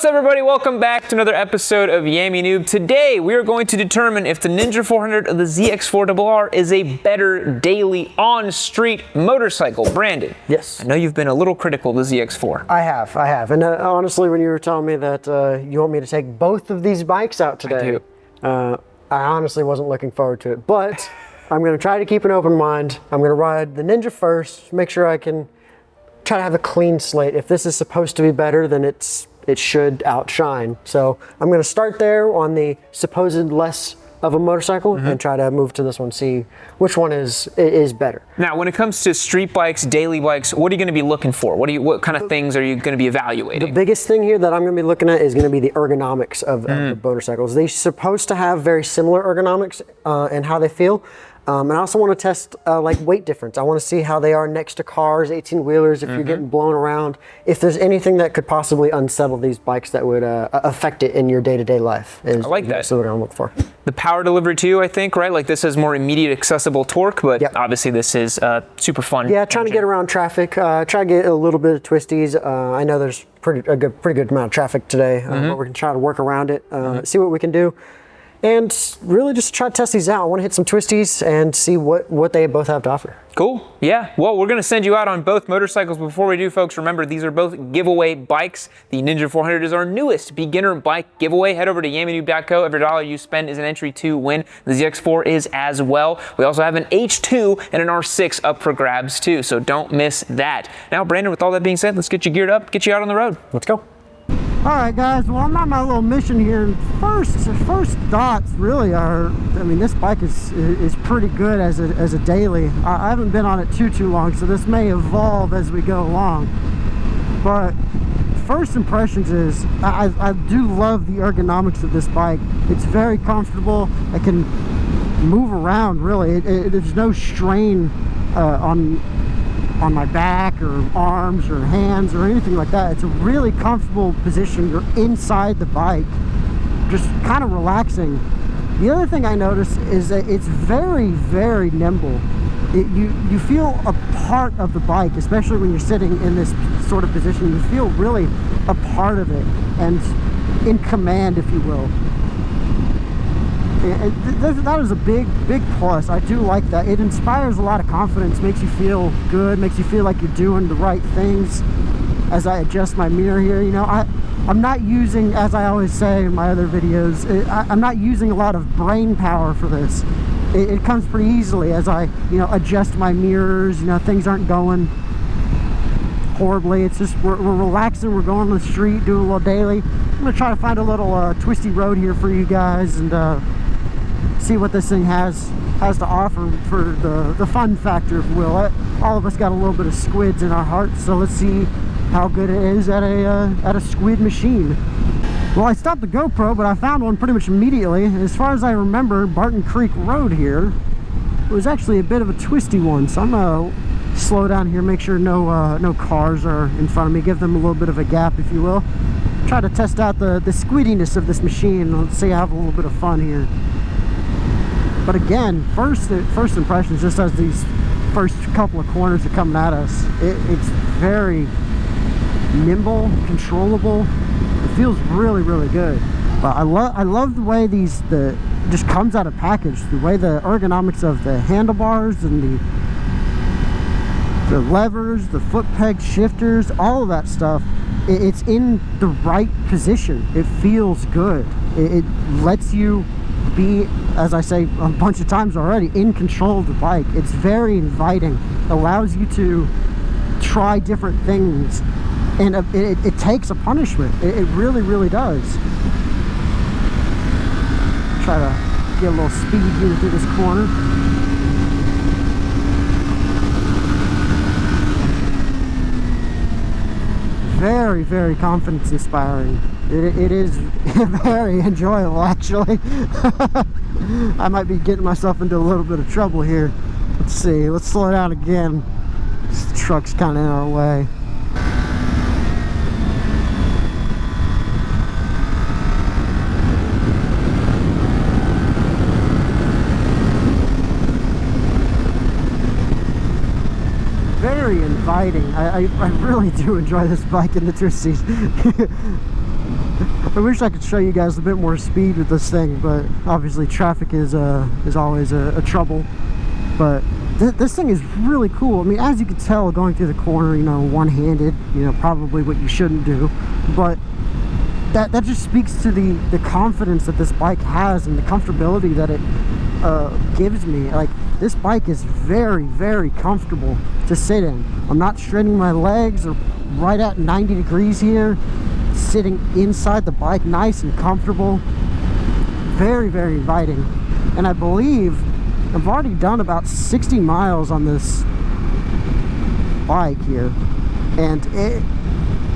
What's up, everybody? Welcome back to another episode of Yami Noob. Today we are going to determine if the Ninja 400 of the ZX4-RR is a better daily on-street motorcycle. Brandon. Yes. I know you've been a little critical of the ZX4. I have. And honestly, when you were telling me that you want me to take both of these bikes out today, I honestly wasn't looking forward to it. But I'm going to try to keep an open mind. I'm going to ride the Ninja first, make sure I can try to have a clean slate. If this is supposed to be better, then it should outshine. So I'm going to start there on the supposed less of a motorcycle and try to move to this one, see which one is better. Now, when it comes to street bikes, daily bikes, what are you going to be looking for? What kind of things are you going to be evaluating? The biggest thing here that I'm going to be looking at is going to be the ergonomics of the motorcycles. They're supposed to have very similar ergonomics and how they feel. And I also want to test like weight difference. I want to see how they are next to cars, 18-wheelers, if you're getting blown around, if there's anything that could possibly unsettle these bikes that would affect it in your day-to-day life. I like that. That's what I'm looking for. The power delivery too, I think, right? Like this has more immediate accessible torque, but obviously this is super fun. Yeah, trying to get around traffic, try to get a little bit of twisties. I know there's pretty good amount of traffic today, but we can try to work around it, see what we can do. And really just try to test these out. I want to hit some twisties and see what they both have to offer. Cool. Yeah. Well, we're going to send you out on both motorcycles. Before we do, folks, remember these are both giveaway bikes. The Ninja 400 is our newest beginner bike giveaway. Head over to yaminoob.co. Every dollar you spend is an entry to win. The ZX4 is as well. We also have an H2 and an R6 up for grabs too, so don't miss that. Now, Brandon, with all that being said, let's get you geared up, get you out on the road. Let's go. All right, guys, well, I'm on my little mission here. First thoughts really are, I mean, this bike is pretty good as a daily. I haven't been on it too long, so this may evolve as we go along. But first impressions is, I do love the ergonomics of this bike. It's very comfortable. I can move around, really. There's no strain on my back or arms or hands or anything like that. It's a really comfortable position. You're inside the bike, just kind of relaxing. The other thing I noticed is that it's very nimble. You feel a part of the bike, especially when you're sitting in this sort of position. You feel really a part of it and in command, if you will. That is a big plus. I do like that. It inspires a lot of confidence, makes you feel good, makes you feel like you're doing the right things. As I adjust my mirror here, you know, I'm not using, as I always say in my other videos, I'm not using a lot of brain power for this. It comes pretty easily as I, you know, adjust my mirrors. You know, things aren't going horribly. It's just we're relaxing. We're going on the street, doing a little daily. I'm gonna try to find a little twisty road here for you guys and see what this thing has to offer for the fun factor, if you will. All of us got a little bit of squids in our hearts, so let's see how good it is at a squid machine. Well, I stopped the GoPro, but I found one pretty much immediately. As far as I remember, Barton Creek Road here was actually a bit of a twisty one, so I'm gonna slow down here, make sure no cars are in front of me, give them a little bit of a gap, if you will. Try to test out the squiddiness of this machine. Let's see, have a little bit of fun here. But again, first impressions, just as these first couple of corners are coming at us, it's very nimble, controllable. It feels really good. But I love the way it just comes out of package. The way the ergonomics of the handlebars and the levers, the foot peg shifters, all of that stuff. It's in the right position. It feels good. It lets you be, as I say a bunch of times already, in control of the bike. It's very inviting, allows you to try different things, and it takes a punishment. It really does. Try to get a little speed here through this corner. Very confidence inspiring. It is very enjoyable, actually. I might be getting myself into a little bit of trouble here. Let's see, let's slow down again. This truck's kind of in our way. Very inviting. I really do enjoy this bike in the twisties. I wish I could show you guys a bit more speed with this thing, but obviously traffic is always a trouble. But this thing is really cool. I mean, as you can tell, going through the corner, you know, one-handed, you know, probably what you shouldn't do. But that just speaks to the confidence that this bike has and the comfortability that it gives me. Like, this bike is very, very comfortable to sit in. I'm not straining my legs, or right at 90 degrees here, sitting inside the bike, nice and comfortable. Very, very inviting. And I believe I've already done about 60 miles on this bike here, and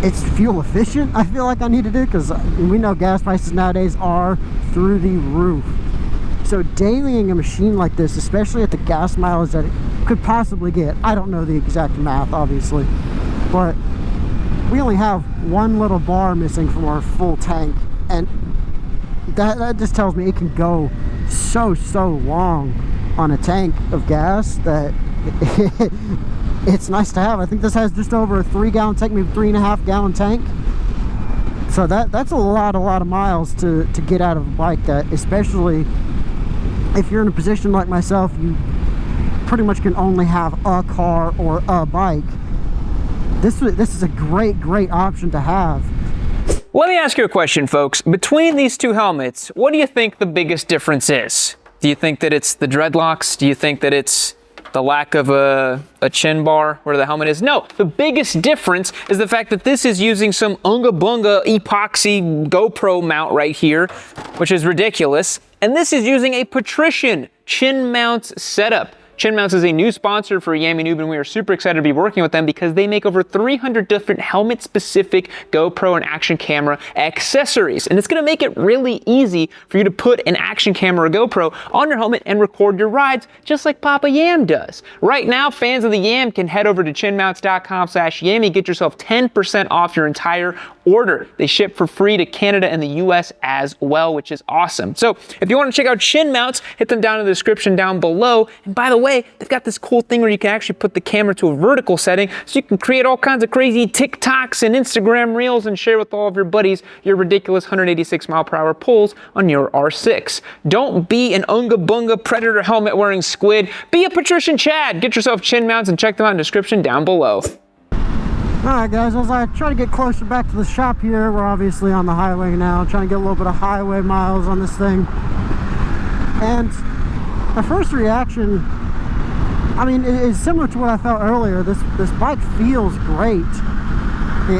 it's fuel efficient. I feel like I need to do, because we know gas prices nowadays are through the roof. So dailying a machine like this, especially at the gas mileage that it could possibly get, I don't know the exact math obviously, but we only have one little bar missing from our full tank, and that just tells me it can go so long on a tank of gas that it's nice to have. I think this has just over a 3-gallon tank, maybe 3.5-gallon tank. So that's a lot of miles to get out of a bike, that especially if you're in a position like myself, you pretty much can only have a car or a bike. This is a great option to have. Let me ask you a question, folks. Between these two helmets, what do you think the biggest difference is? Do you think that it's the dreadlocks? Do you think that it's the lack of a chin bar where the helmet is? No, the biggest difference is the fact that this is using some unga bunga epoxy GoPro mount right here, which is ridiculous. And this is using a Patrician chin mounts setup. Chin Mounts is a new sponsor for Yami Noob, and we are super excited to be working with them because they make over 300 different helmet-specific GoPro and action camera accessories. And it's gonna make it really easy for you to put an action camera or GoPro on your helmet and record your rides just like Papa Yam does. Right now, fans of the Yam can head over to chinmounts.com/Yami, get yourself 10% off your entire order. They ship for free to Canada and the US as well, which is awesome. So if you want to check out Chin Mounts, hit them down in the description down below. And by the way, they've got this cool thing where you can actually put the camera to a vertical setting, so you can create all kinds of crazy TikToks and Instagram reels and share with all of your buddies your ridiculous 186-mile-per-hour pulls on your R6. Don't be an unga bunga predator helmet wearing squid. Be a Patrician Chad. Get yourself Chin Mounts and check them out in the description down below. Alright guys, as I try to get closer back to the shop here, we're obviously on the highway now, trying to get a little bit of highway miles on this thing. And my first reaction, I mean, it is similar to what I felt earlier. This bike feels great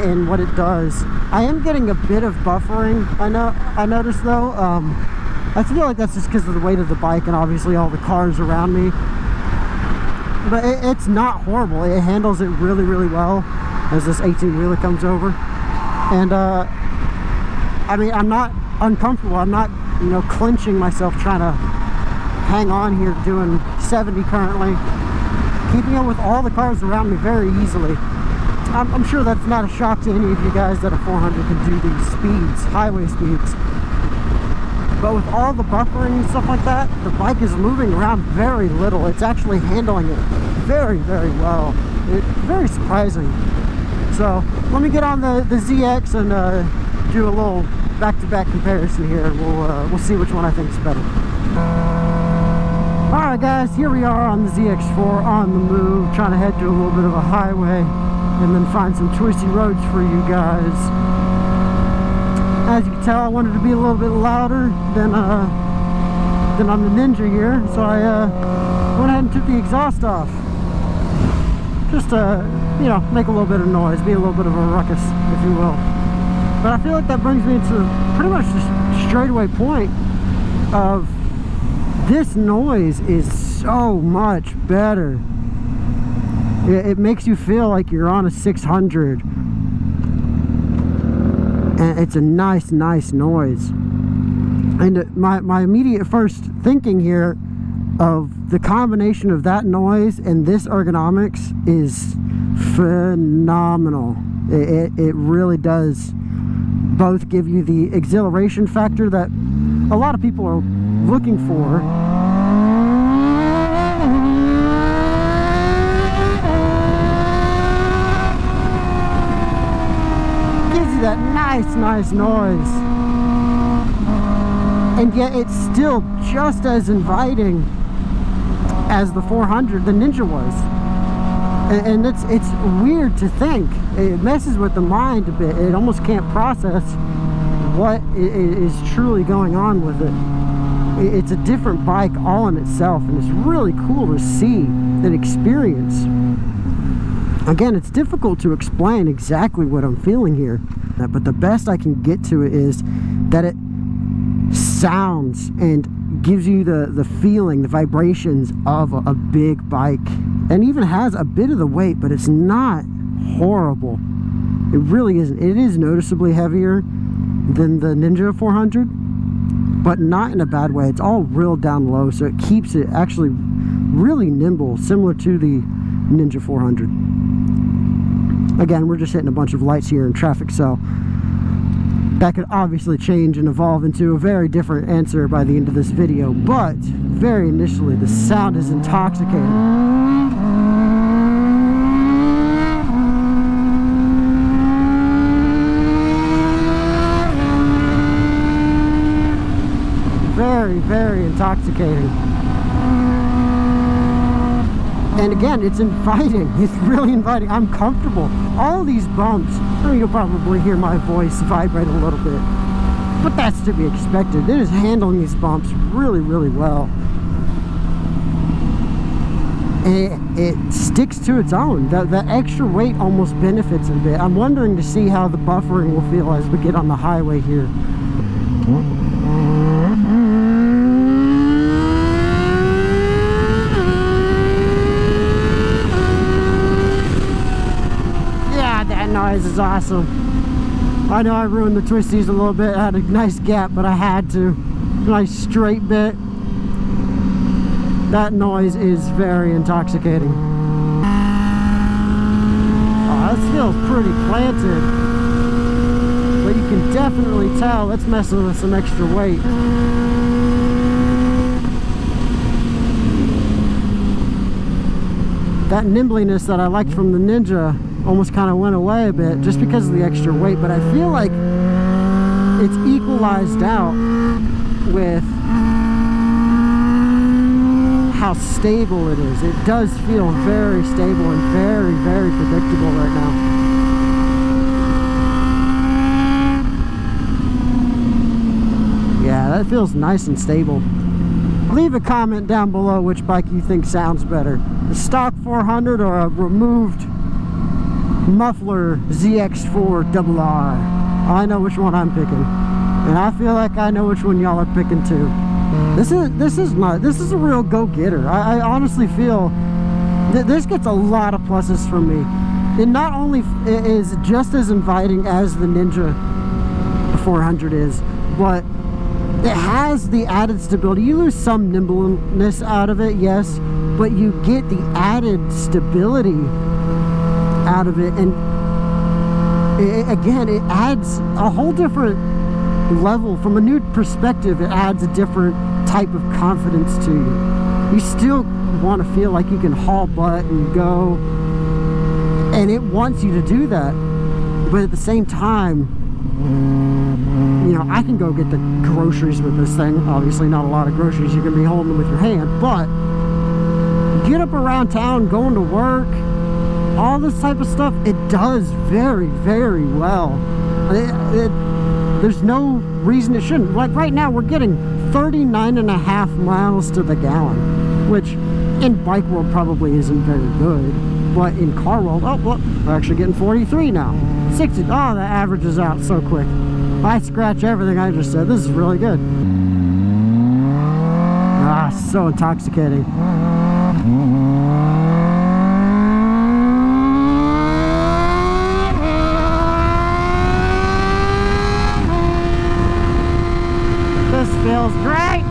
in what it does. I am getting a bit of buffering, I noticed though. I feel like that's just because of the weight of the bike and obviously all the cars around me. But it's not horrible. It handles it really well as this 18-wheeler comes over. And I mean, I'm not uncomfortable. I'm not, you know, clenching myself trying to hang on here doing 70 currently. Keeping up with all the cars around me very easily. I'm sure that's not a shock to any of you guys that a 400 can do these speeds, highway speeds. But with all the buffering and stuff like that, the bike is moving around very little. It's actually handling it very well. It's very surprising. So let me get on the ZX and do a little back-to-back comparison here. We'll see which one I think is better. Alright guys, here we are on the ZX4 on the move, trying to head to a little bit of a highway and then find some twisty roads for you guys. As you can tell, I wanted to be a little bit louder than on the Ninja here, so I went ahead and took the exhaust off. Just to, you know, make a little bit of noise, be a little bit of a ruckus, if you will. But I feel like that brings me to pretty much the straightaway point of this noise is so much better. It makes you feel like you're on a 600. And it's a nice noise. And my immediate first thinking here of the combination of that noise and this ergonomics is phenomenal. It really does both give you the exhilaration factor that a lot of people are looking for, gives you that nice noise. And yet it's still just as inviting as the 400, the Ninja was. And it's weird to think. It messes with the mind a bit. It almost can't process what is truly going on with it. It's a different bike all in itself, and it's really cool to see and experience. Again, it's difficult to explain exactly what I'm feeling here, but the best I can get to it is that it sounds and gives you the feeling, the vibrations of a big bike, and even has a bit of the weight, but it's not horrible. It really isn't. It is noticeably heavier than the Ninja 400, but not in a bad way. It's all real down low, so it keeps it actually really nimble, similar to the Ninja 400. Again, we're just hitting a bunch of lights here in traffic, so that could obviously change and evolve into a very different answer by the end of this video, but very initially, the sound is intoxicating. Very intoxicating. And again, it's inviting. It's really inviting. I'm comfortable. All these bumps, I mean, you'll probably hear my voice vibrate a little bit, but that's to be expected. It is handling these bumps really well. And it sticks to its own. The extra weight almost benefits a bit. I'm wondering to see how the buffering will feel as we get on the highway here. Noise is awesome. I know I ruined the twisties a little bit. I had a nice gap, but I had to. Nice straight bit. That noise is very intoxicating. Oh, this feels pretty planted, but you can definitely tell it's messing with some extra weight. That nimbleness that I liked from the Ninja almost kind of went away a bit just because of the extra weight, but I feel like it's equalized out with how stable it is. It does feel very stable and very predictable right now. Yeah, that feels nice and stable. Leave a comment down below which bike you think sounds better, the stock 400 or a removed muffler ZX4-RR. I know which one I'm picking, and I feel like I know which one y'all are picking too. This is a real go-getter. I honestly feel that this gets a lot of pluses from me. It not only is just as inviting as the Ninja 400 is, but it has the added stability. You lose some nimbleness out of it, yes, but you get the added stability out of it, and again, it adds a whole different level. From a new perspective, it adds a different type of confidence to you. You still want to feel like you can haul butt and go, and it wants you to do that, but at the same time, you know, I can go get the groceries with this thing. Obviously not a lot of groceries you can be holding with your hand, but get up around town, going to work, all this type of stuff, it does very well. There's no reason it shouldn't. Like right now, we're getting 39.5 miles to the gallon, which in bike world probably isn't very good, but in car world, oh look, we're actually getting 43 now. 60, oh, that averages out so quick. I scratch everything I just said. This is really good. Ah, so intoxicating. Feels great.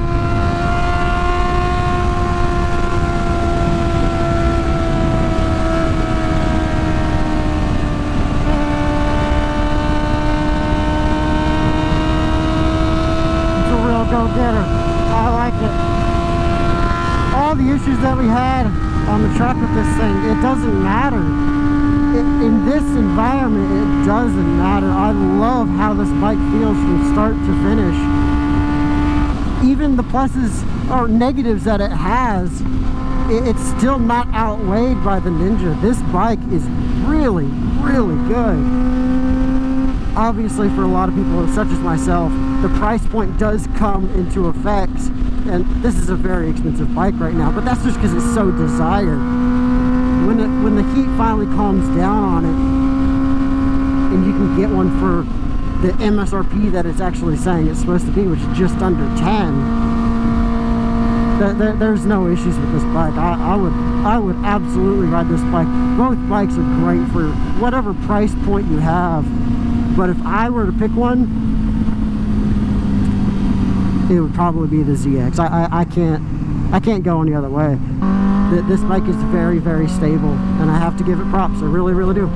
It's a real go-getter. I like it. All the issues that we had on the track with this thing, it doesn't matter. in this environment, it doesn't matter. I love how this bike feels from start to finish. Even the pluses or negatives that it has, it's still not outweighed by the Ninja. This bike is really, really good. Obviously, for a lot of people such as myself, the price point does come into effect, and this is a very expensive bike right now, but that's just because it's so desired. When the heat finally calms down on it, and you can get one for the MSRP that it's actually saying it's supposed to be, which is just under 10, there's no issues with this bike. I would absolutely ride this bike. Both bikes are great for whatever price point you have, but if I were to pick one, it would probably be the ZX. I can't go any other way. This bike is very, very stable, and I have to give it props. I really, really do.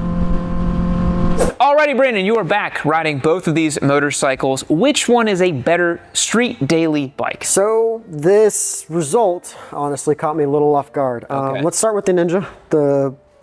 Alrighty, Brandon, you are back riding both of these motorcycles. Which one is a better street daily bike? So this result honestly caught me a little off guard. Okay. Let's start with the Ninja,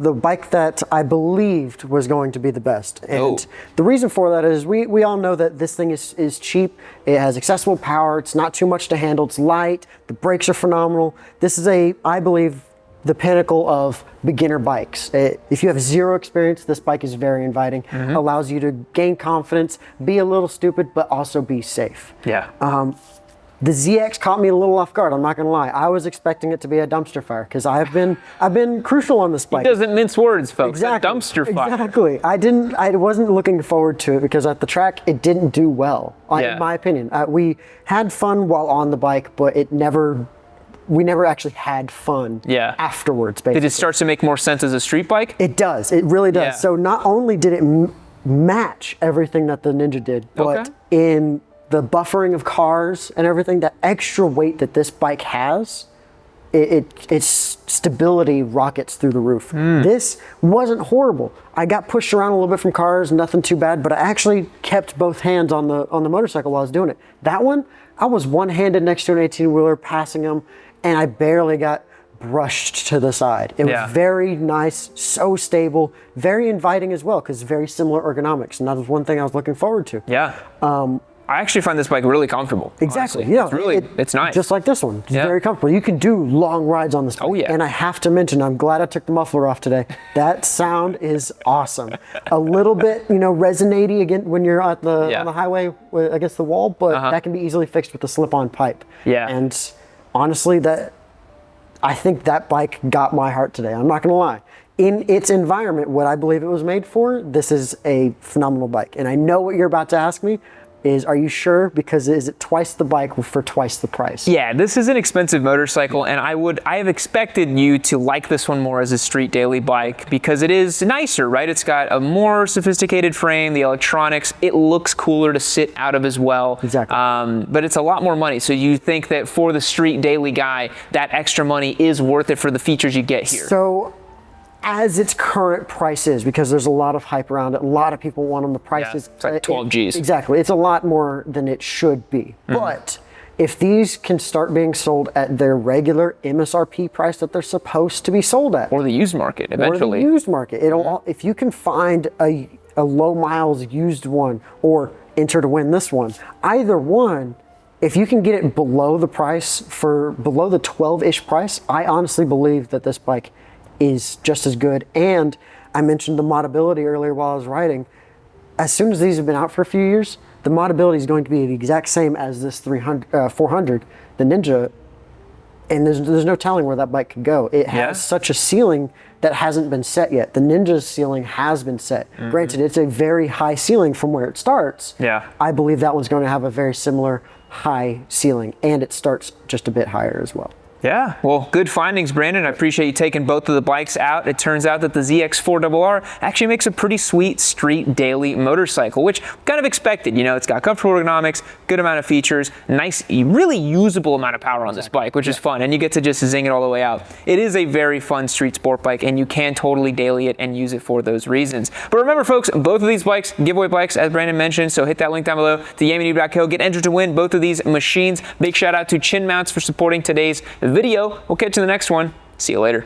the bike that I believed was going to be the best. And the reason for that is we all know that this thing is cheap. It has accessible power. It's not too much to handle. It's light. The brakes are phenomenal. This is I believe, the pinnacle of beginner bikes. If you have zero experience, this bike is very inviting. Allows you to gain confidence, be a little stupid, but also be safe. Yeah. The ZX caught me a little off guard, I'm not gonna lie. I was expecting it to be a dumpster fire, because I've been crucial on this bike. He doesn't mince words, folks. Exactly. A dumpster fire. Exactly. I wasn't looking forward to it, because at the track, it didn't do well, in my opinion. We had fun while on the bike, but we never actually had fun afterwards, basically. It starts to make more sense as a street bike? It does. It really does. Yeah. So not only did it match everything that the Ninja did, but in the buffering of cars and everything, that extra weight that this bike has, its stability rockets through the roof. This wasn't horrible. I got pushed around a little bit from cars, nothing too bad, but I actually kept both hands on the motorcycle while I was doing it. That one, I was one-handed next to an 18-wheeler passing them, and I barely got brushed to the side. It was very nice, so stable, very inviting as well, because very similar ergonomics, and that was one thing I was looking forward to. Yeah. I actually find this bike really comfortable. Exactly. Honestly. Yeah. It's nice. Just like this one. It's very comfortable. You can do long rides on this bike. Oh, yeah. And I have to mention, I'm glad I took the muffler off today. That sound is awesome. A little bit, resonate-y again when you're on the highway against the wall, but that can be easily fixed with the slip-on pipe. Yeah. And honestly, I think that bike got my heart today. I'm not gonna lie. In its environment, what I believe it was made for, this is a phenomenal bike. And I know what you're about to ask me is, are you sure? Because is it twice the bike for twice the price? Yeah, this is an expensive motorcycle, and I have expected you to like this one more as a street daily bike, because it is nicer, right? It's got a more sophisticated frame, the electronics, it looks cooler to sit out of as well. Exactly. But it's a lot more money, so you think that for the street daily guy, that extra money is worth it for the features you get here? So, as its current price is, because there's a lot of hype around it, a lot of people want them, the prices. It's like 12 G's. Exactly, it's a lot more than it should be. But if these can start being sold at their regular MSRP price that they're supposed to be sold at. Or the used market, eventually. Or the used market. If you can find a low miles used one, or enter to win this one, either one, if you can get it below the price, below the 12-ish price, I honestly believe that this bike is just as good. And I mentioned the modability earlier while I was riding. As soon as these have been out for a few years, the modability is going to be the exact same as this 400, the Ninja, and there's no telling where that bike could go. It has such a ceiling that hasn't been set yet. The Ninja's ceiling has been set. Granted, it's a very high ceiling from where it starts. Yeah. I believe that one's going to have a very similar high ceiling, and it starts just a bit higher as well. Yeah, well, good findings, Brandon. I appreciate you taking both of the bikes out. It turns out that the ZX4-RR actually makes a pretty sweet street daily motorcycle, which kind of expected. It's got comfortable ergonomics, good amount of features, nice, really usable amount of power on this bike, which is fun, and you get to just zing it all the way out. It is a very fun street sport bike, and you can totally daily it and use it for those reasons. But remember, folks, both of these bikes, giveaway bikes, as Brandon mentioned, so hit that link down below to YamiNoob.co. Get entered to win both of these machines. Big shout out to Chin Mounts for supporting today's video. We'll catch you in the next one. See you later.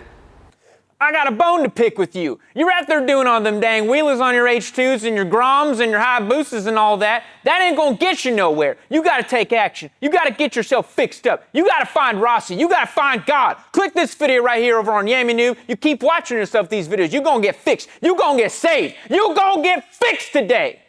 I got a bone to pick with you. You're out there doing all them dang wheelers on your H2s and your Groms and your Hayabusas and all that. That ain't gonna get you nowhere. You gotta take action. You gotta get yourself fixed up. You gotta find Rossi. You gotta find God. Click this video right here over on Yami Noob. You keep watching yourself these videos. You're gonna get fixed. You're gonna get saved. You're gonna get fixed today.